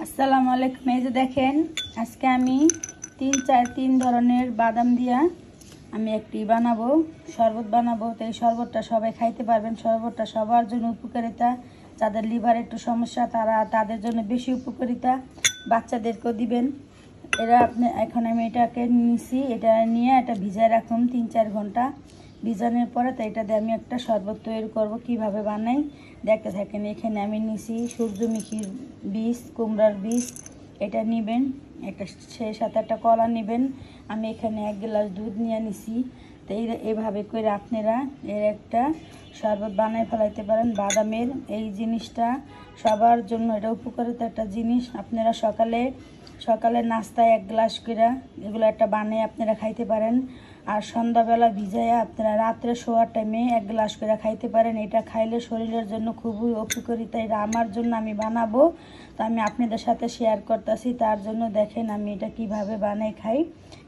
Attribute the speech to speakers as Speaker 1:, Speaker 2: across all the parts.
Speaker 1: আসসালামু আলাইকুম। এই যে দেখেন, আজকে আমি তিন ধরনের বাদাম দিয়া আমি একটি বানাবো, শরবত বানাবো। তো এই শরবতটা সবাই খাইতে পারবেন। শরবতটা সবার জন্য উপকারিতা। যাদের লিভার একটু সমস্যা তাদের জন্য বেশি উপকারিতা, বাচ্চাদেরকেও দিবেন। এখন আমি এটাকে নিছি, এটা নিয়ে এটা ভিজায় রাখুন 3-4 ঘন্টা। ভিজানোর পরে তো এটা দিয়ে আমি একটা শরবত তৈরি করব। কিভাবে বানাই দেখতে থাকেন। এখানে আমি নিছি সূর্যমুখীর বীজ, কুমড়ার বীজ, এটা নেবেন। সেই সাথে একটা কলা নেবেন। আমি এখানে 1 গ্লাস দুধ নিয়ে নিছি। তো এইভাবে করে আপনারা এর একটা শরবত বানায় ফেলাইতে পারেন। বাদামের এই জিনিসটা সবার জন্য এটা উপকারিতা একটা জিনিস। আপনারা সকালে নাস্তায় 1 গ্লাস করে এগুলো একটা বানিয়ে আপনারা খাইতে পারেন। আর সন্ধ্যাবেলা ভিজাইয়া আপনারা রাত্রে শোয়ার টাইমে 1 গ্লাস করে খাইতে পারেন। এটা খাইলে শরীরের জন্য খুবই উপকারিতা। এটা আমার জন্য আমি বানাবো, তো আমি আপনাদের সাথে শেয়ার করতেছি। তার জন্য দেখেন আমি এটা কিভাবে বানাই খাই।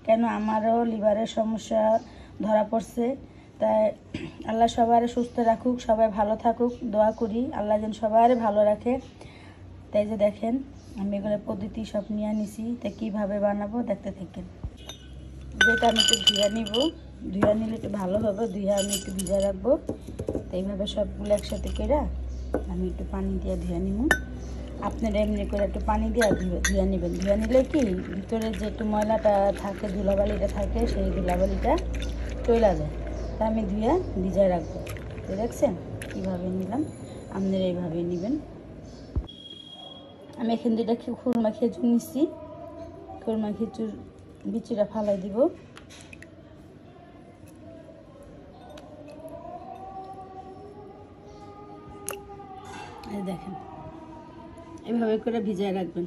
Speaker 1: কেন আমারও লিভারের সমস্যা ধরা পড়ছে। তাই আল্লাহ সবার সুস্থ রাখুক, সবাই ভালো থাকুক, দোয়া করি আল্লাহ যেন সবার ভালো রাখে। তাই যে দেখেন আমি এগুলো পদ্ধতি সব নিয়ে নিছি। তো কীভাবে বানাবো দেখতে থাকেন। যেটা আমি একটু ধুয়ে নিব, ধুয়ে নিলে একটু ভালো হবে। ধুয়ে আমি একটু ভিজা রাখবো। তো এইভাবে সবগুলো একসাথে করে আমি একটু পানি দিয়ে ধুয়ে নিব। আপনারা এমনি করে একটু পানি দিয়ে ধুয়ে নেবেন। ধুয়ে নিলে কি ভিতরে যে একটু ময়লাটা থাকে, ধুলাবালিটা থাকে, সেই ধুলাবালিটা চলে যায়। তা আমি ধুয়ে ভিজায় রাখবো। তো দেখছেন কীভাবে নিলাম, আপনারা এইভাবে নেবেন। আমি এখান থেকে খুরমা খেজুর নিচ্ছি। খুরমা খেজুর বিচিটা ফালাই দিব। এই দেখেন এইভাবে করে ভিজায় রাখবেন।